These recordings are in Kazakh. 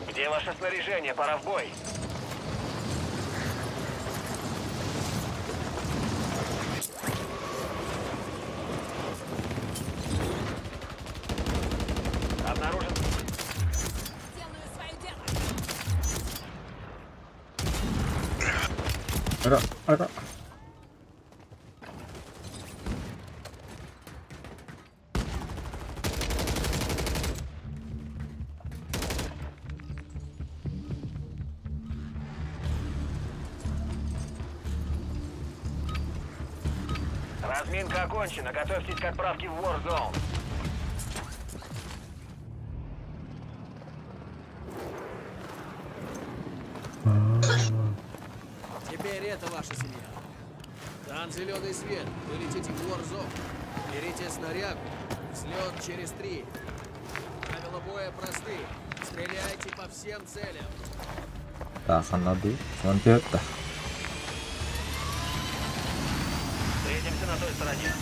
Где ваше снаряжение? Пора в бой. Обнаружен. Делаю свое дело. Ара. Разминка окончена. Готовьтесь к отправке в Warzone. Теперь это ваша семья. Дан зеленый свет. Вы летите в Warzone. Берите снарягу. Взлет через 3. Правила боя просты. Стреляйте по всем целям. Так, anladı. Son da. Встретимся на той стороне.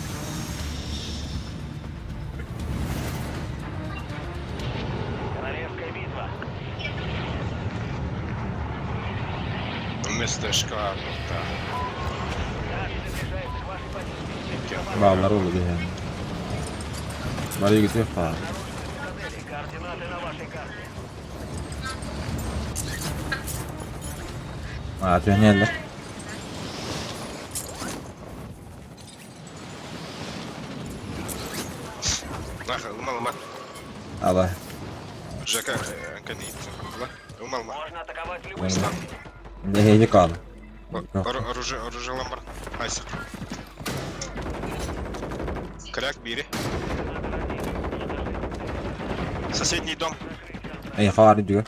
Королевская битва. Местечка, да. Каждый приближается к вашей позиции. Bağlar oldu yani. Nereye gidiyor falan. Обнаружены цитадели. Координаты на вашей карте. Tüneller. Нахуй, умалма. Allah. Жека, канит. Умалма. Можно атаковать любой Ben цели. de heyli kaldı. Оружие ламбар. Айсер. Кряк, бири. Соседний дом. Yukarı diyor.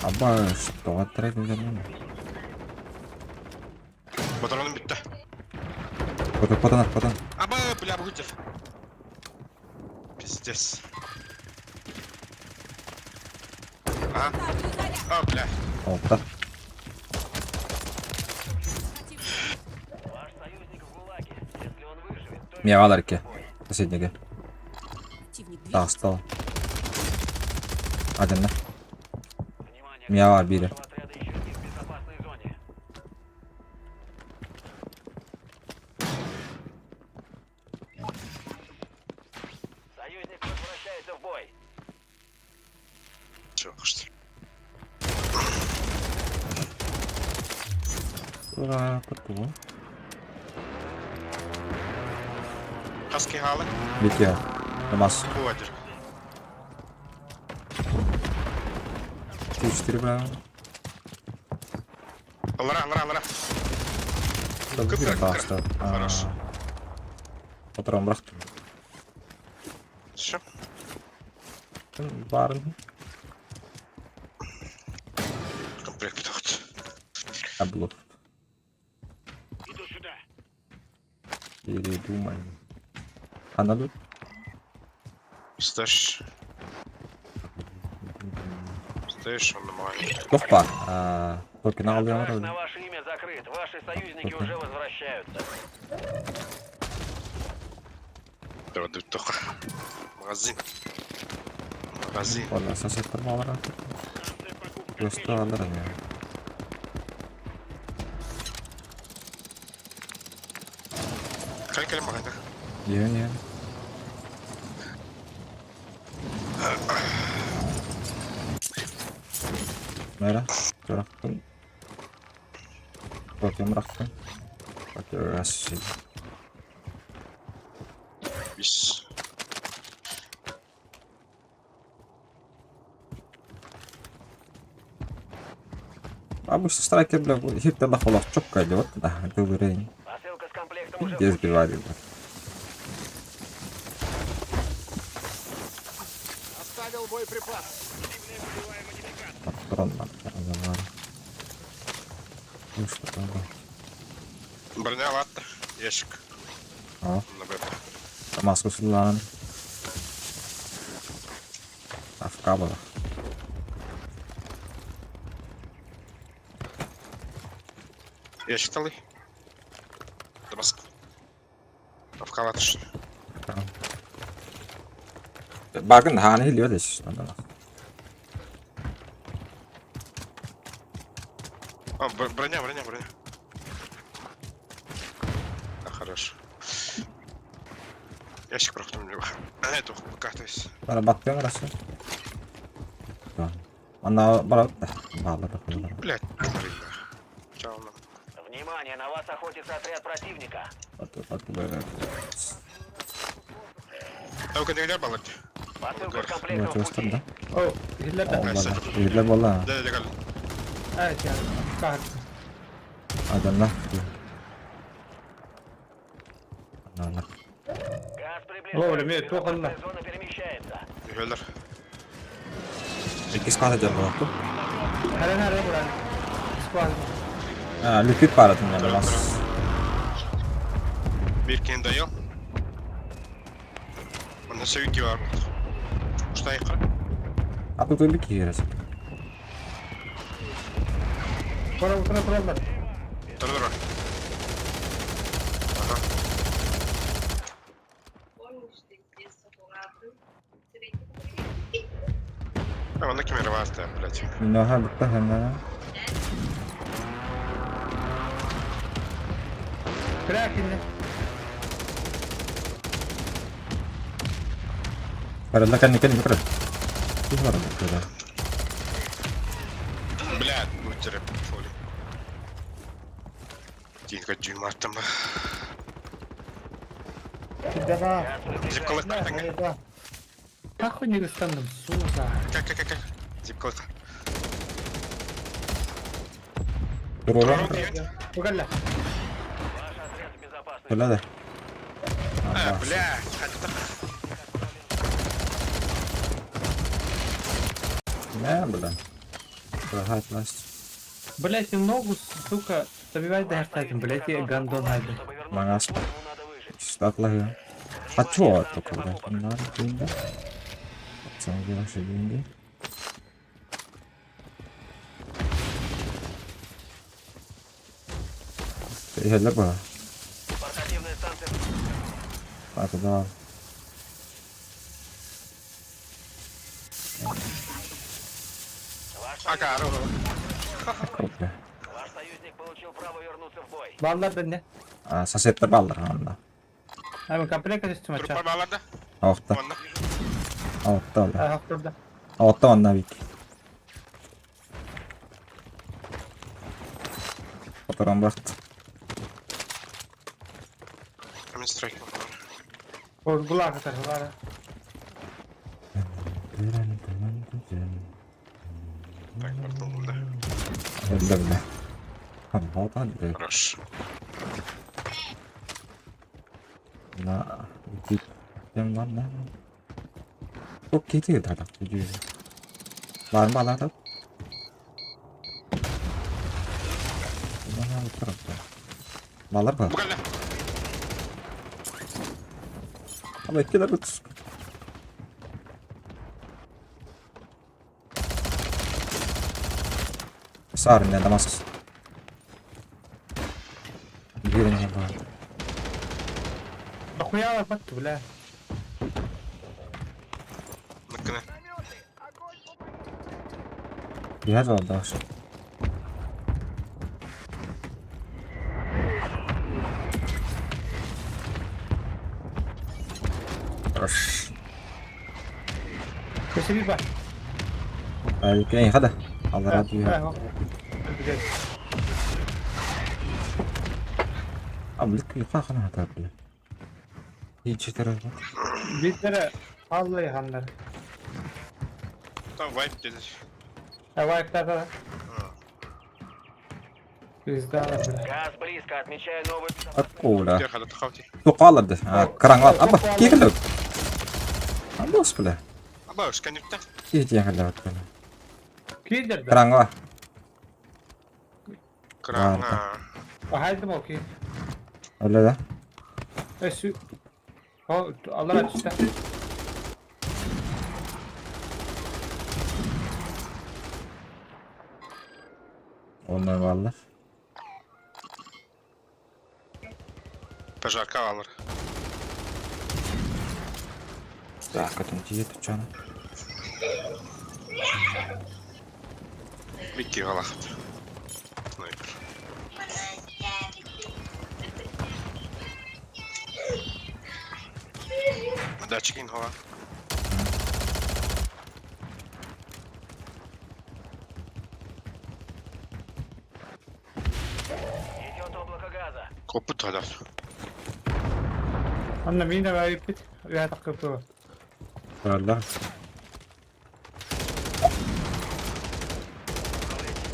Ama что трек не знаю. Патроны битті. Потом. Аба, бля, Бутев. Пиздец. А? Ставлю заряд. А, бля. Oldu. Ваш союзник в ГУЛАГе. Если он выживет, то... Миявалар ki. Соседники. Противник Так, движется. стал. Один. Внимание, Миявар biri. вашего отряда еще не в безопасной зоне. Союзник возвращается в бой. Чё, что? Ура, потом. Хаски халы. Bitiyor. Namaz. Бувадир. 3-4 браво. Лара. Да, Кыпыр, bastı. Хорошо. Patron bıraktım. Всё. Var. Комплект вот. Табло. Иду сюда. Передумай. Anladın? Стоишь. Стоишь, он нормальный. Yok var. Token alıyor Контракт ama. на ваше имя закрыт. Ваши союзники уже возвращаются. Давай, только. Магазин. Valla ses ettirme var artık. Göster alırım ya. Калькали магазин. Yiyin. Nere? Bıraktım. Token bıraktım. Bakıyoruz. Bis. Abi şu striker bile bu hepten de kolak çok kaydı bak da göreyim. Посылка с комплектом уже в Gez пути. bir var ya. Оставил боеприпас. Patronlar. Var. Ну что там? Броня латта. Ящик. Aa, На БП. Damaskus kullanın. Afka bak. Ящик талый. Дамаск. А в калатыш. Tamam. Bakın hani hiliyor da işte. О, броня. Да, хорош. Ящик прохнул мне. Эту, как-то есть. Bana bakıyor arası. Ana bana bağladı. Блядь, блин. Чё он? Внимание, на вас охотится отряд противника. Atı böyle. А вы где баллать? Посылка с Yok комплектом в göster пути. de. Oh, hiller de. Allah. Hile bola. Да, гал. Evet yani. Kahret. Adamlar. Allah. Газ Вовремя, приближается. только Безопасная зона перемещается. Гелдер. 8 kata canı baktım. Her nerede buranın? Squad. Ha, likit paratın yani bas. Bir kendi ayol. Onun sevgi var. Usta yıkar. Atı da bir kere. Bura. Dur. Ага. А он на камеру вастая, блядь. Minaha bitti hemen. Bırak şimdi. Paralel kan ikan yukarı. Biz var burada. Блядь, бутер, фоли. Тихо, дюймартом. Bir de daha. Зипкалык, Hayır daha. Нахуй не достанем, сука. как? Зипкалык. Dur oğlum. Bu kadar. Ваш отряд в безопасной Öyle de. Блядь, Ne buradan? Rahat lan. Блять, ногу, сука, забивай да хартайдым, блять, я гандон хайдым. Чтобы вернуться Bana в бой, ему надо выжить. Statla ya. Kaçı o artık burada? Bunlar deyince. Sana bir şey deyince. Hele bu. Портативная станция. Hadi daha. Ага, Kopya. Ваш союзник получил право вернуться в бой. Bağlar bende. Sasetler ballar anda. Hemen kapıya kaçıştım Трупа açar. баллада. Avukta. Вон. Avukta oldu. Hak burada. Avukta onunla bik. Fotoğrafı bıraktı. Там стройка. Bular kadar, bular. Так, портал, да. Öldü bile. Tamam oldu hadi. Хорош. Na gittim lan ne? Çok gidiyor da gidiyor. Var mı alanda? Bana bu tarafta. Malar mı? Буквально. Ama etkiler tut. Sarın ne damasız. Girin ya bana. Охуя батtu бля. На. Cihaz oldu aşağı. Hoş. Köşe bir bak. Hadi gelin hadi. Allah razı olsun. Abi lütfen kana hata bile. Hiç tarafı. Bir kere vallahi hanlar. Там вайп дедешь. Wipe'larda da. Bizde var. Газ близко, отмечаю новый... Откуда? Вверх, это хавти. Тоқалады. Краңлап. Абба, кекіліп. Аббос біле. А бабушка, сканер-то? Кекіліп өткені. Kidir de. Краңла. Крана. Haydi mi okuyayım? Öyle de. Şu. Allah aç işte. Onlar varlar. Пожарка алыр. Так, это тиет, чана. Mikki halahti. Sniper. Датчик инхала. Идет облако газа. Koput hadar. Anna mina var ipit. Ya takıp. Valla.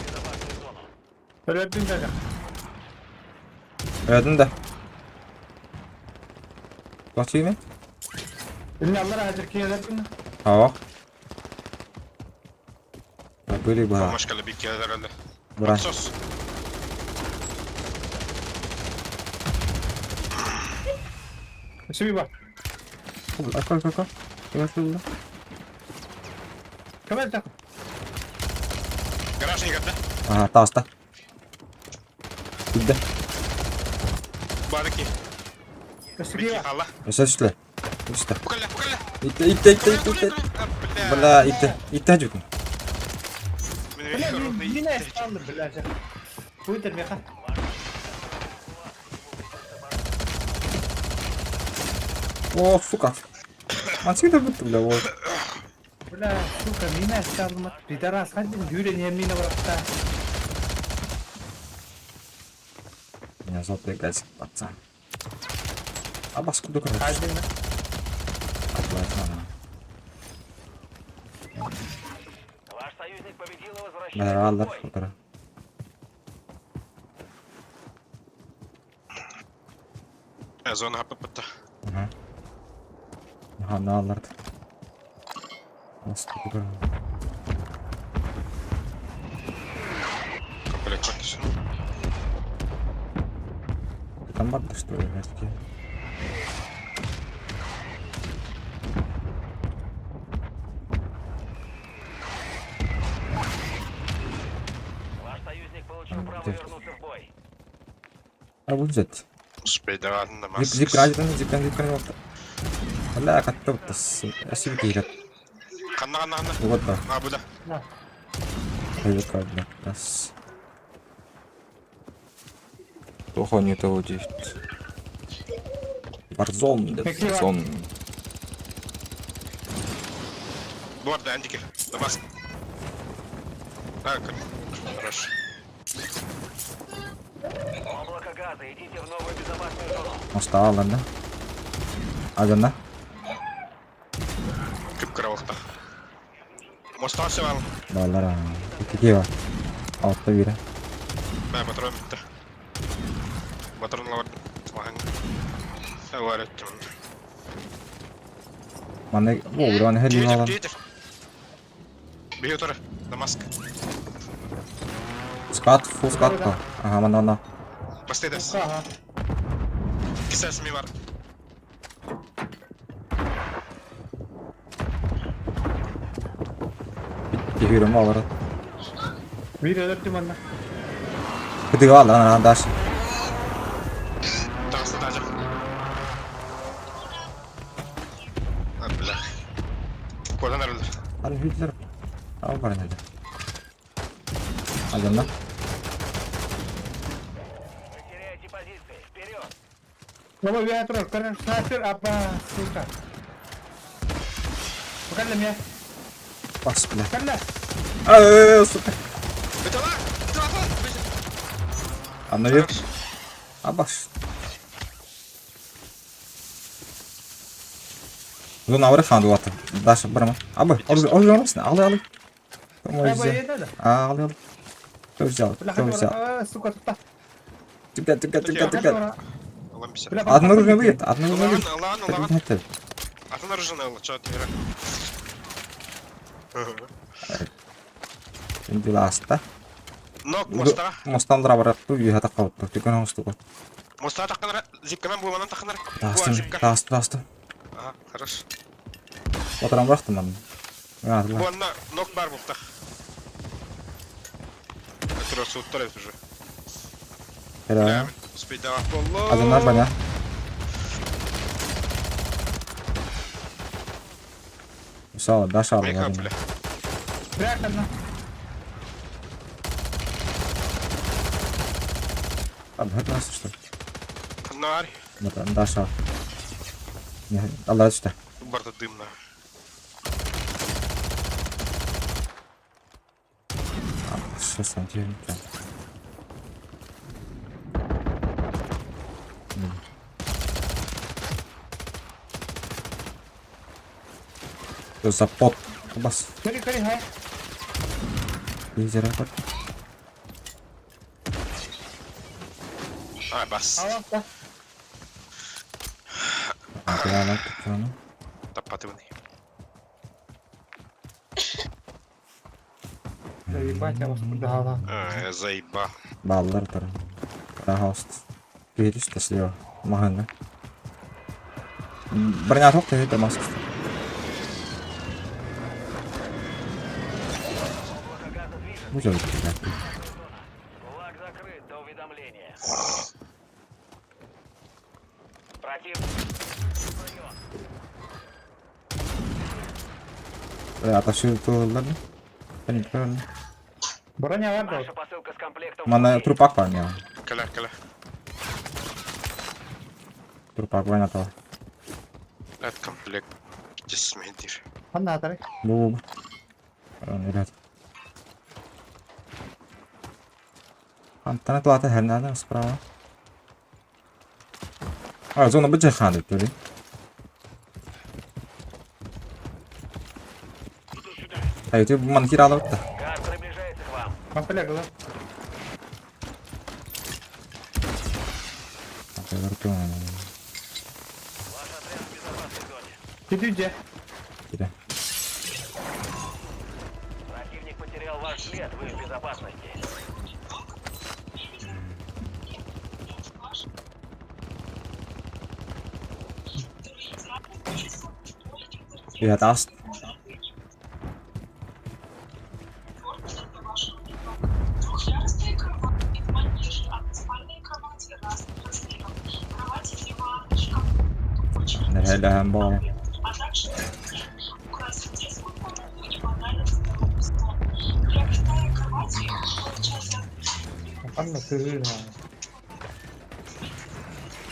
Безопасную зону. Öyle bir de. Verdin de. Bakayım mı? İnne Allah razı ki ya da. Hava. Ya böyle bana. Başkalı bir kere herhalde. Bırak. Sos. Şimdi bak. Akal. Gel şurada. Kemal tak. Garaj не geldi. Aha taasta. Gitti. Bariki. Eski Mikki var. hala. Mesela üstle. Üstte. Bu kalle. İtte. Bala itte hacık. Yine estandı bilecek. Buydur bir ha. О, сука. Отсюда будто, бля, вот. Бля, сука, мина estandı. Pidara sadece yüreğin yemine bıraktı. Меня зовут Легасик, пацан. А баску до короче. Hadi mi? Ваш союзник победил и возвращается в Merhabalar. бой. Fotoğraf. Zona hapı pıttı. Aha ne alırdı? Nasıl fotoğraf? Komplek bakıyorsun. Там бабка что ли, такие? Ваш союзник получил право Где? вернуться в бой. А вот взять. Speyder altında Zip mask. zip oldu. Valla katta bıttız. Eski bir kere. Kanna. Вот да. Ha bu da. Hayır kaldı. Раз. Плохо не того девять. Warzone dedi. Peki, Warzone. Bu arada Endike. Da mask. Ha Хорошо. Облако газа, идите в новую безопасную зону. Mosta alanda. Alanda. Küp karalıkta. Mosta seval. Bağlara. İki var. Altta biri. Ben patron bitti. Patronla var. Sen var ettim. Bana bu buranın her yeri alan. Getir. Bir yutarı. Da mask. Skat, full skat da. Aha bana. Bastides. Aha. İki ses mi var? Bir hürüm alır. Bir öldürdüm anne. Kıdığı al lan arkadaş. Tansı dacım. Abdullah. Kodan arılır. Hadi hüdler. Al bana hadi. Alanda. Вы теряете позиции. Вперед! Baba bir atıyor. Karan sniper apa suka. Bakalım ya. Bas bile. Bakalım. Aaa süper. Bitti lan! Bitti lan! Anlıyor. Abaş. Bunu avra fandı atı. Daş bırama. Abi al mısın? Al. Tamam Baba güzel. yedi de. Al. Çok güzel. Bırak Çok hadi güzel. bana. Suka tutta. Dikkat. Allah'ım bir şey. Bırak. Adını vurma bir. Adını vurma bir. Allah'ın. Hadi. Atın arıcını al. Çat yere. Şimdi lasta. Nok Mosta. Mostan drabara bu bir hata kaldı. Tükkan hostu. Mosta takkanlar. Zipkanan bulmadan takkanlar. Lastım. Aha, хорош. Fotoğraf bıraktım ben. Ya Bu anda nok var bulta. Который суттарит уже. helal. Успеть давай. Allah. Adamlar bana. Сало, да, шало, Мейкап, ладно. бля. Кряк одна. Обгадался, что ли? Фонарь. Да, шало. Не, Allah что? Барда дымная. Что сам делаем? Что за пот? Бас. Кори, хай. Лидер рапорт. А, бас. Алапта. Антилалак, ну. Топатыванный. Заебать, я вас подала. Заеба. Баллар тар. Рахаст. Перейдешь то слева. Магазин. Броня топ, ты это маска. Ну что это? Флаг закрыт до уведомления. Противник. Отошел то ладно. Понятно, правильно. Броня варда. Наша посылка с комплектом. Mana трупак понял. Каля. Трупак броня то. Это комплект. Здесь смеешь. Она тарай. Буб. Ребят. Антана плата хернада справа. Зона будет ханды, то ли? А это манкирало. Газ приближается к вам. Комплект, да? Ваш отряд в безопасной зоне. Ты где? Противник потерял ваш след, вы в безопасности. Я таст. Нельзя гамбол. Анна, ты жирная.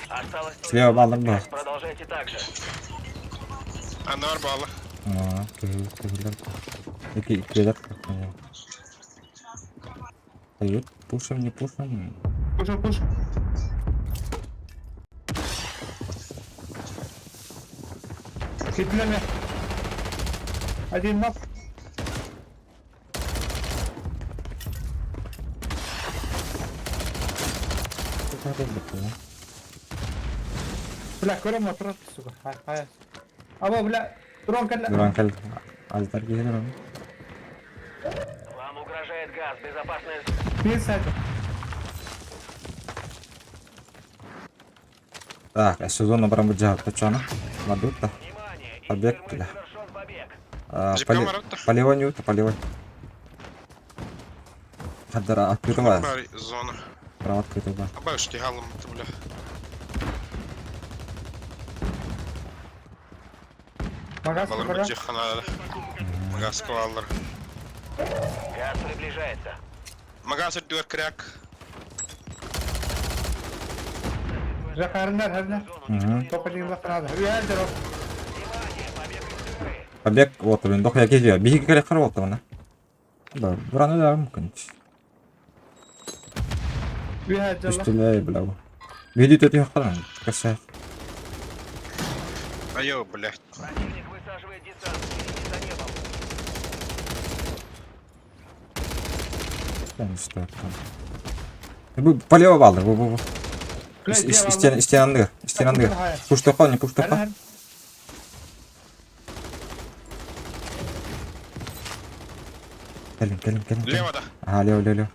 Осталось Слева баллар был. продолжайте так же. Она арбала. Какие кидат как понял. Дают, пушим, не пушим. Пуш. Хитлями. Один ног. Бля, курим моторот, сука. Хай. Або, бля, дрон кадля. Дуранкал. Аздар гидер. Вам угрожает газ, безопасная Пин сайта. Так, а сезон прям бджал, пацана. Мадута. внимание. Побег Впервые туда. совершен побег. Полевой нюта, полевой. Хадара, открывай. Фонарь, зона. Право открытый, да. А бачиш, ти галом, ти, бля. Магаз, Балар бля. буде ханада. Магаз кваллар. Газ приближается. Магаз дуер кряк. Жа харнер. Топ один лак надо. Реально. Внимание, побег из игры. Побег, вот, блин, дох я гидер. Биги как хорошо, да. Да, браны да, мукин. Реально. Стреляй, бля. Видит это охрана. Косяк. Айо, блядь. Противник высаживает десант. Следите за небом. Я не знаю, там. Полевой баллар, во. Стенандыр. Пуш топал, не пуш топал. Келим. Лево, да. Ага, лево.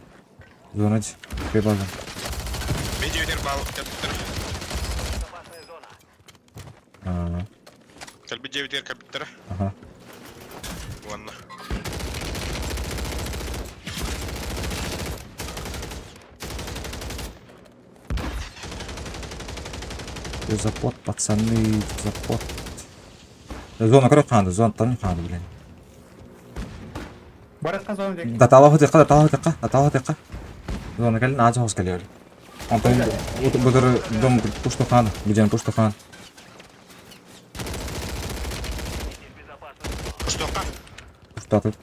Зона 1. Прибавим. Видео дербал. Безопасная зона. Ага. Кальби 9 дер капитера. Ага. Ладно. Что за пот, пацаны? За пот. Зона корот ханды, зона там ханды, блин. Баракка зон дек. Да талафы тыка. Зона келин ажы хоз келиyor. Антон буdur дом пушто хан, где пушто хан. Что? Пушто тут.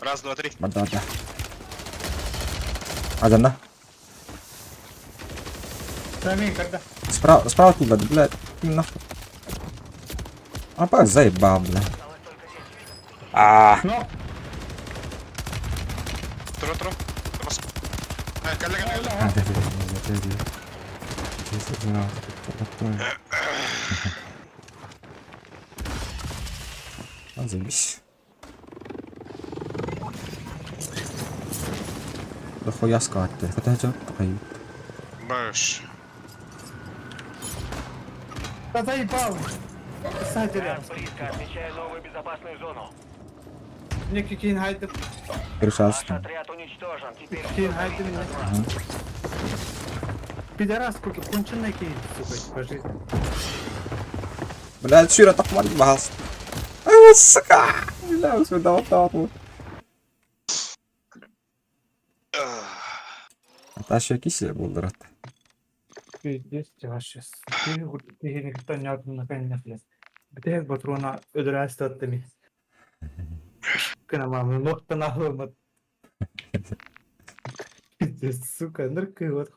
Раз, два, три. Да. Азанда. Сами, когда? Справа туда, блядь. Нахуй. Опа, заебал, блядь. Но, Тро. Коллега. Заебись. Да хуя скатты. Это же какой. Бэш. да заебал. Сзади рядом. Близко, отмечаю новую безопасную зону. Мне кикин хайдып. Решался Ваш там. отряд уничтожен. Теперь Кикин хайдып меня. Пидорас, сколько конченый киин, сука, по жизни. Блядь, Шира так мать бас. Сука! Бля, сюда вот так вот. Это еще кисель был, брат. Пиздец, вообще. Ты никто не отдал наконец. Бітек патрона ödürəsi attım. Канамамı noktan almadı. Сука, ныркы вот.